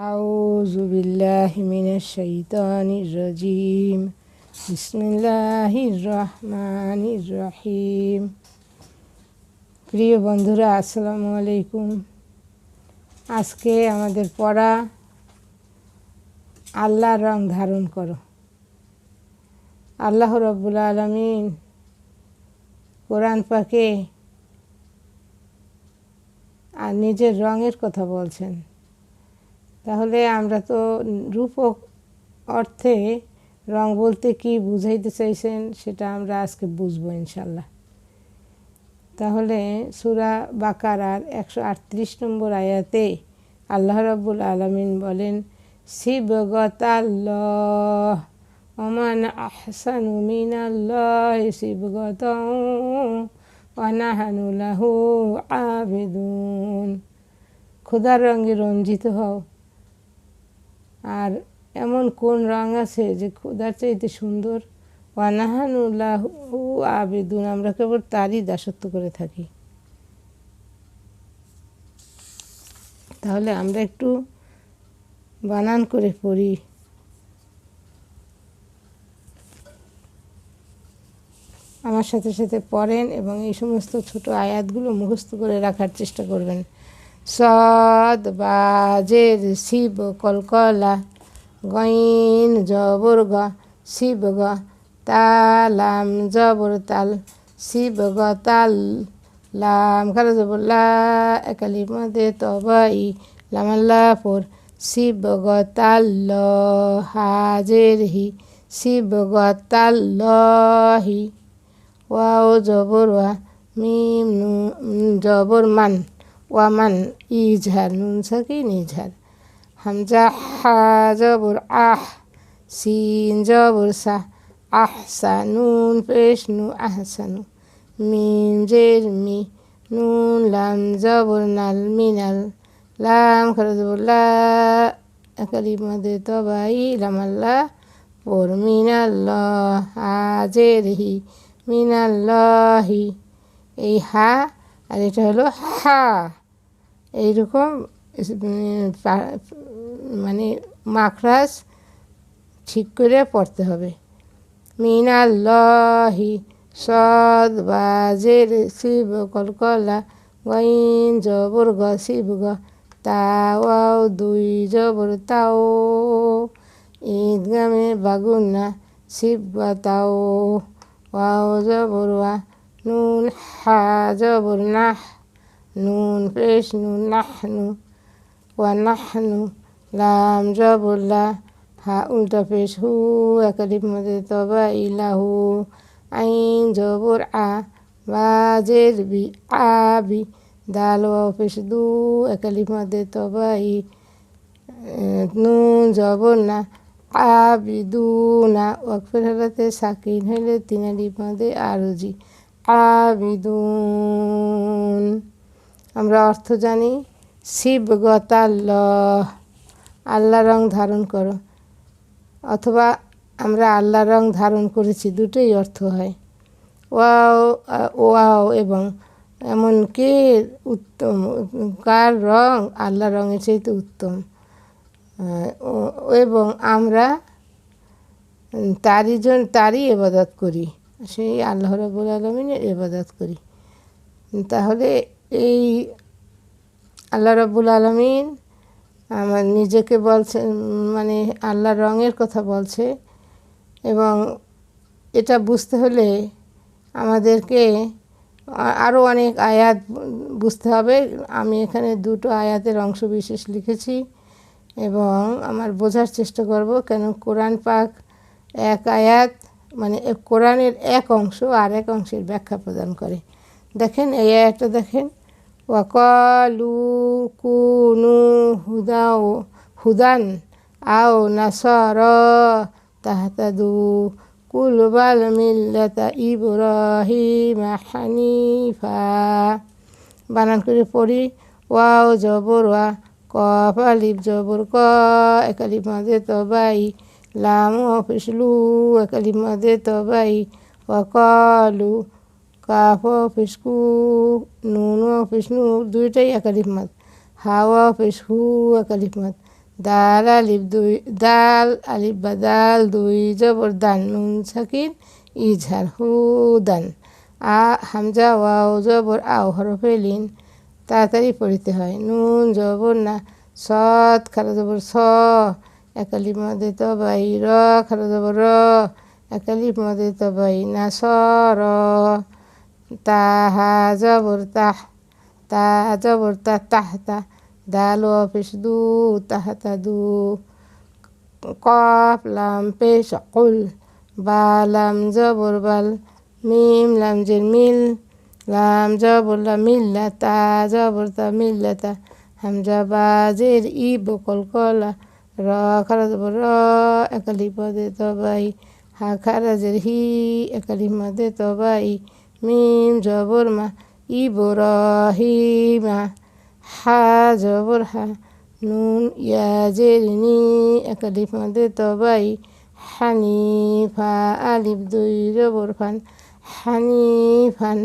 আউযু বিল্লাহি মিনাশ শাইতানির রাজিম। বিসমিল্লাহির রহমানির রহিম। প্রিয় বন্ধুরা, আসসালামু আলাইকুম। আজকে আমাদের পড়া আল্লাহর রং ধারণ করো। আল্লাহ রাব্বুল আলামিন কোরআন পাকে আর নিজের রঙের কথা বলছেন। তাহলে আমরা তো রূপক অর্থে রং বলতে কি বুঝাইতে চাইছেন সেটা আমরা আজকে বুঝবো ইনশাল্লাহ। তাহলে সূরা বাকারার 138 নম্বর আয়াতে আল্লাহ রাব্বুল আলামিন বলেন, সিবগাতাল্লাহ ওয়া মান আহসানু মিনাল্লাহি সিবগাতান ওয়া নাহনু লাহু আবিদুন। খোদার রঙে রঞ্জিত হও। আর এমন কোন রং আছে যে খোদার চাইতে সুন্দর? ওয়া নাহনু লাহু আবিদুন, আমরা কেবল তারই দাসত্ব করে থাকি। তাহলে আমরা একটু বানান করে পড়ি। আমার সাথে সাথে পড়েন এবং এই সমস্ত ছোট আয়াতগুলো মুখস্থ করে রাখার চেষ্টা করবেন। সদ বাজের শিব কলকলা, গইন জবর গ শিব গ, তালাম জবর তাল শিব গ তাল, লাম খারা জবর লা, একালির মধ্যে তবাই লামাল্লাপুর শিব গ তাল, হাজের হি শিব গ তাল্লহি, ওয়াও জবর ওয়া, মিম জবর মান, ওয়ামান ইজহার নুন সাকিন ইজহার, হামজা হা জবর আহ, সিন জবর সা, আহসা নুন পেশ নু আহসানু, মিম জের মি, নুন লাম জবর নাল মিনাল, লাম খারা জবর লা, একালির মধ্যে তবাই লামাল্লা পর, মিনাল্লাহ হাজের হি মিনাল্লাহি, এই হা আর এটা হলো হা, এইরকম মানে মাখরাজ ঠিক করে পড়তে হবে। মিনাল্লাহি সদ বাজের শিব কলকলা, গইন জবর গ শিব গ, তাওয়াও দুই জবর তাও, ঈদগামে বাগুন্না শিব গ তাও, ওয়াও জবর ওয়া, নুন হা জবর নাহ, নুন পেশ নুন নাহনু, ওয়া নাহনু, লাম জবর লা, হা উল্টা পেশ হু, একালির মধ্যে তবা ইলাহু, আইন জবর আ, বাজের বি আবি, দাল ওয়াও পেশ দু, একালির মধ্যে তবা ই, নুন জবর না, আবিদুনা, ওয়াকফের হালাতে সাকিন হইলে তিনালির মধ্যে আরজি, আবিদুন। আমরা অর্থ জানি। সিবগতাল্লাহ, আল্লাহ রং ধারণ করো, অথবা আমরা আল্লাহ রং ধারণ করেছি, দুটোই অর্থ হয়। ওয়াও ওয়াও এবং এমন কে উত্তম, কার রং আল্লাহ রঙের চাইতে উত্তম, এবং আমরা তারই ইবাদত করি, সেই আল্লাহ রাব্বুল আলামিনের ইবাদত করি। তাহলে এই আল্লাহ রাব্বুল আলামিন আমার নিজেকে বলছে, মানে আল্লাহর রঙের কথা বলছে, এবং এটা বুঝতে হলে আমাদেরকে আরও অনেক আয়াত বুঝতে হবে। আমি এখানে দুটো আয়াতের অংশ বিশেষ লিখেছি এবং আমার বোঝার চেষ্টা করব, কেন কোরআন পাক এক আয়াত মানে কোরআনের এক অংশ আর এক অংশের ব্যাখ্যা প্রদান করে। দেখেন এই আয়াতটা দেখেন, ওয়াকালু কুনু হুদান আও নাসারা তাহতাদু কুল বাল মিল্লাতা ইব্রাহিমা হানিফা। বানান করে পড়ি। ওয়াও জবর ওয়া, কফ আলিফ জবর ক, একালিফ মাঝে তবাই, লাম অফিস লু, একালিফ মাঝে তবাই, ওয়াকালু কাফ অফিস কু, নুন অফিস নু, দুইটাই একালিফ মাদ, হাওয়া অফিস হু একালিফ মাদ, দাল আলিফ দুই দাল আলিফ বা দাল দুই জবর দান নুন সাকিন ইজহার হুদান। হামজা ওয়াও জবর আও হরফে লিন তাড়াতাড়ি পড়িতে হয়। নুন জবর না সৎ খারা জবর স একালিফ মদে তবাই র খারা জবর র একালিফ মদে তবাই না স র। তাহা জবর তাহ তা জবর তা তাহতা দাল পেশ দু তাহতা দু। কফ লাম পেশ কুল বা লাম জবর বাল মিম লাম জের মিল লাম জবর লা মিল্লা তা জবর তা মিল্লাতা। হামজা বা জের ই বকল কলা র খারা জবর র একালিফ মদে তবাই হা খারা জের হি একালিফ মদে তবাই মিম জবর মা ইব্রাহিমা হা জবর হা নুন ইয়া জের নি একালিফ মদে তবাই হানিফা আলিফ দুই জবর ফান হানিফান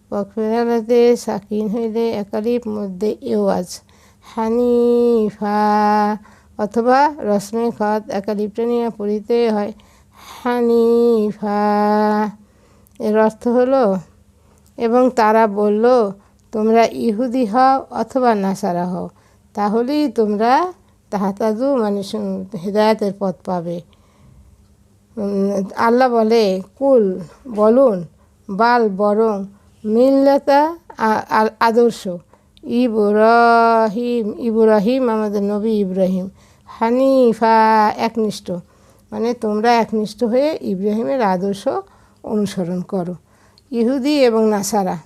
ওয়াকফের আলাতে সাকিন হইলে একালিফ মধ্যে এওয়াজ হানিফা অথবা রসমে খত একালিফটা নিয়ে পড়িতে হয় হানিফা। এর অর্থ হলো এবং তারা বলল তোমরা ইহুদি হও অথবা নাসারা হও তাহলেই তোমরা তাহাতাদু মানে হেদায়েতের পথ পাবে। আল্লাহ বলে কুল বলুন বাল বরং মিল্লাতা আদর্শ ইব্রাহিম আমাদের নবী ইব্রাহিম হানিফা একনিষ্ঠ মানে তোমরা একনিষ্ঠ হয়ে ইব্রাহিমের আদর্শ অনুসরণ করো। ইহুদি এবং নাসারা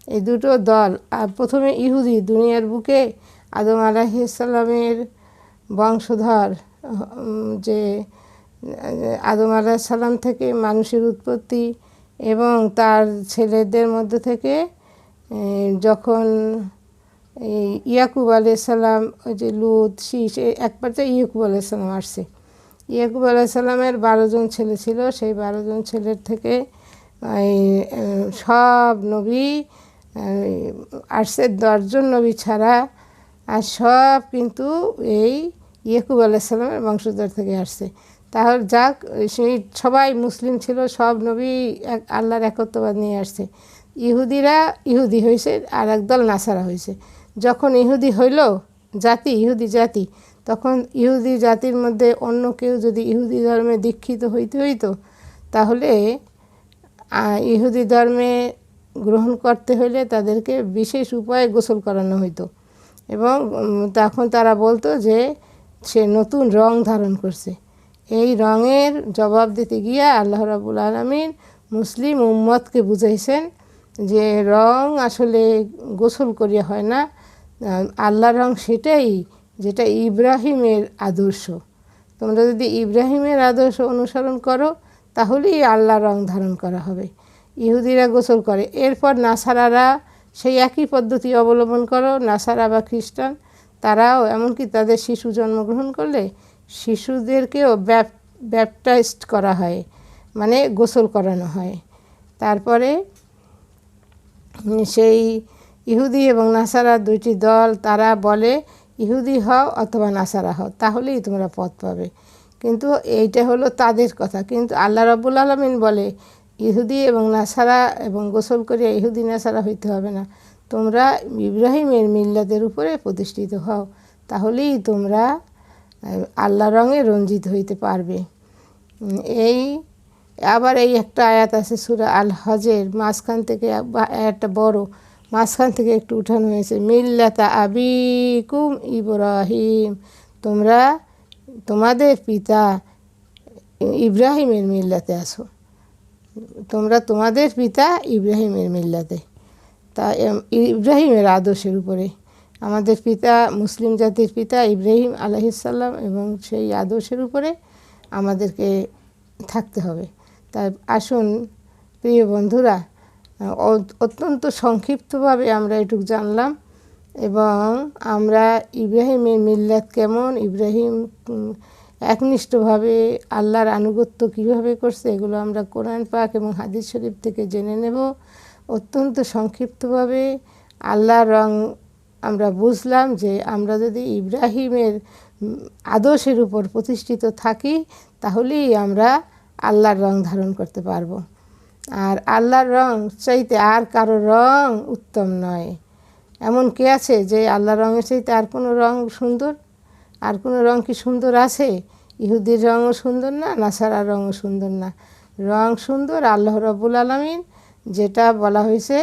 এই দুটো দল। আর প্রথমে ইহুদি দুনিয়ার বুকে আদম আলাইহিসসালামের বংশধর যে আদম আলাইহিসসালাম থেকে মানুষের উৎপত্তি এবং তার ছেলেদের মধ্যে থেকে যখন ইয়াকুব আলাইহিসসালাম ওই যে লুত শীষ এক পর্যায়ে ইয়াকুব আলাইহিসসালাম আসছে। ইয়াকুব আলাইহিসসালামের 12 জন ছেলে ছিল। সেই 12 জন ছেলের থেকে সব নবী আসছে 10 জন নবী ছাড়া আর সব কিন্তু এই ইয়াকুব আলাইহিসসালামের বংশধর থেকে আসছে। তাহলে যাক সেই সবাই মুসলিম ছিল সব নবী আল্লাহর একত্ববাদ নিয়ে আসছে। ইহুদিরা ইহুদি হয়েছে আর একদল নাসারা হয়েছে। যখন ইহুদি হইল জাতি ইহুদি জাতি তখন ইহুদি জাতির মধ্যে অন্য কেউ যদি ইহুদি ধর্মে দীক্ষিত হইতো তাহলে ইহুদি ধর্মে গ্রহণ করতে হলে তাদেরকে বিশেষ উপায়ে গোসল করানো হইতো এবং তখন তারা বলতো যে সে নতুন রং ধারণ করছে। এই রঙের জবাব দিতে গিয়া আল্লাহ রাব্বুল আলামিন মুসলিম উম্মতকে বুঝাইছেন যে রং আসলে গোসল করিয়া হয় না, আল্লাহর রং সেটাই যেটা ইব্রাহিমের আদর্শ। তোমরা যদি ইব্রাহিমের আদর্শ অনুসরণ করো তাহলেই আল্লাহর রং ধারণ করা হবে। ইহুদিরা গোসল করে। এরপর নাসারারা সেই একই পদ্ধতি অবলম্বন করো। নাসারা বা খ্রিস্টান তারাও এমনকি তাদের শিশু জন্মগ্রহণ করলে শিশুদেরকেও ব্যাপটাইজড করা হয় মানে গোসল করানো হয়। তারপরে সেই ইহুদি এবং নাসারা দুইটি দল তারা বলে ইহুদি হও অথবা নাসারা হও তাহলেই তোমরা পথ পাবে। কিন্তু এইটা হলো তাদের কথা। কিন্তু আল্লাহ রাব্বুল আলামিন বলে ইহুদি এবং নাসারা এবং গোসল করিয়া ইহুদি নাসারা হইতে হবে না, তোমরা ইব্রাহিমের মিল্লাতের উপরে প্রতিষ্ঠিত হও তাহলেই তোমরা আল্লাহ রঙে রঞ্জিত হইতে পারবে। এই আবার এই একটা আয়াত আছে সূরা আল হজের মাঝখান থেকে একটা বড় মাঝখান থেকে একটু উঠানো হয়েছে মিল্লাতা আবিকুম ইব্রাহিম, তোমরা তোমাদের পিতা ইব্রাহিমের মিল্লাতে আসো, তোমরা তোমাদের পিতা ইব্রাহিমের মিল্লাতে। তা ইব্রাহিমের আদর্শের উপরে আমাদের পিতা মুসলিম জাতির পিতা ইব্রাহিম আলাইহিসসালাম এবং সেই আদর্শের উপরে আমাদেরকে থাকতে হবে। তাই আসুন প্রিয় বন্ধুরা অত্যন্ত সংক্ষিপ্তভাবে আমরা এটুকু জানলাম এবং আমরা ইব্রাহিমের মিল্লাত কেমন, ইব্রাহিম একনিষ্ঠভাবে আল্লাহর আনুগত্য কীভাবে করছে এগুলো আমরা কোরআন পাক এবং হাদিস শরীফ থেকে জেনে নেব। অত্যন্ত সংক্ষিপ্তভাবে আল্লাহর রং আমরা বুঝলাম যে আমরা যদি ইব্রাহিমের আদর্শের উপর প্রতিষ্ঠিত থাকি, তাহলেই আমরা আল্লাহর রং ধারণ করতে পারবো। আর আল্লাহর রং চাইতে আর কারো রং উত্তম নয়। এমন কে আছে যে আল্লাহর রঙের চাইতে আর কোনো রং সুন্দর? আর কোনো রং কি সুন্দর আছে? ইহুদির রঙও সুন্দর না, নাসারার রঙও সুন্দর না। রং সুন্দর আল্লাহ রাব্বুল আলামিন যেটা বলা হয়েছে,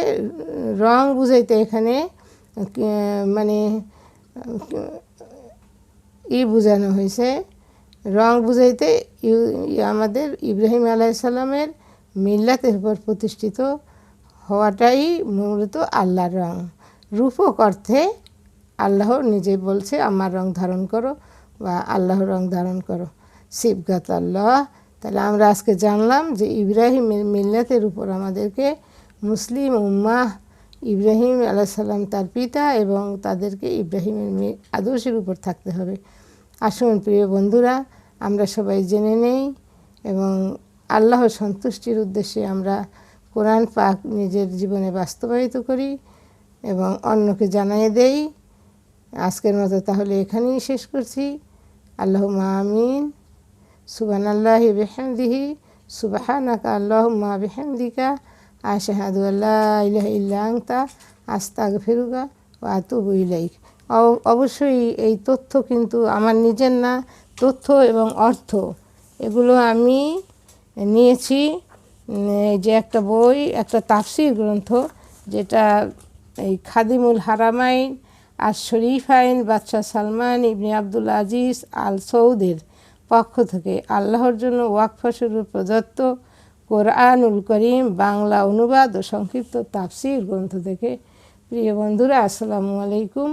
রং বুঝাইতে এখানে মানে বোঝানো হয়েছে, রং বুঝাইতে আমাদের ইব্রাহিম আলাইহিস সালামের মিল্লাতের উপর প্রতিষ্ঠিত হওয়াটাই মূলত আল্লাহর রং। রূপক অর্থে আল্লাহ নিজে বলছে আমার রং ধারণ করো বা আল্লাহর রং ধারণ করো, সিবগাত আল্লাহ। তাহলে আমরা আজকে জানলাম যে ইব্রাহিমের মিল্লাতের উপর আমাদেরকে মুসলিম উম্মাহ, ইব্রাহিম আলাইহিস সালাম তার পিতা এবং তাদেরকে ইব্রাহিমের আদর্শের উপর থাকতে হবে। আসুন প্রিয় বন্ধুরা, আমরা সবাই জেনে নেই এবং আল্লাহর সন্তুষ্টির উদ্দেশ্যে আমরা কোরআন পাক নিজের জীবনে বাস্তবায়িত করি এবং অন্যকে জানিয়ে দেই। আজকের মতো তাহলে এখানেই শেষ করছি। আল্লাহুম্মা আমিন। সুবহানাল্লাহি বিহামদিহি, সুবহানাকা আল্লাহুম্মা বিহামদিকা, আশহাদু আল্লা ইলাহা ইল্লা আনতা, আস্তাগফিরুকা ওয়া আতুবু ইলাইক। অবশ্যই এই তথ্য কিন্তু আমার নিজের না, তথ্য এবং অর্থ এগুলো আমি নিয়েছি যে একটা বই, একটা তাফসীর গ্রন্থ, যেটা এই খাদিমুল হারামাইন আর শরীফাইন বাদশাহ সালমান ইবনে আব্দুল আজিজ আল সৌদের পক্ষ থেকে আল্লাহর জন্য ওয়াকফস্বরূপ প্রদত্ত কোরআনুল করিম বাংলা অনুবাদ ও সংক্ষিপ্ত তাফসীর গ্রন্থ থেকে। প্রিয় বন্ধুরা, আসসালামু আলাইকুম।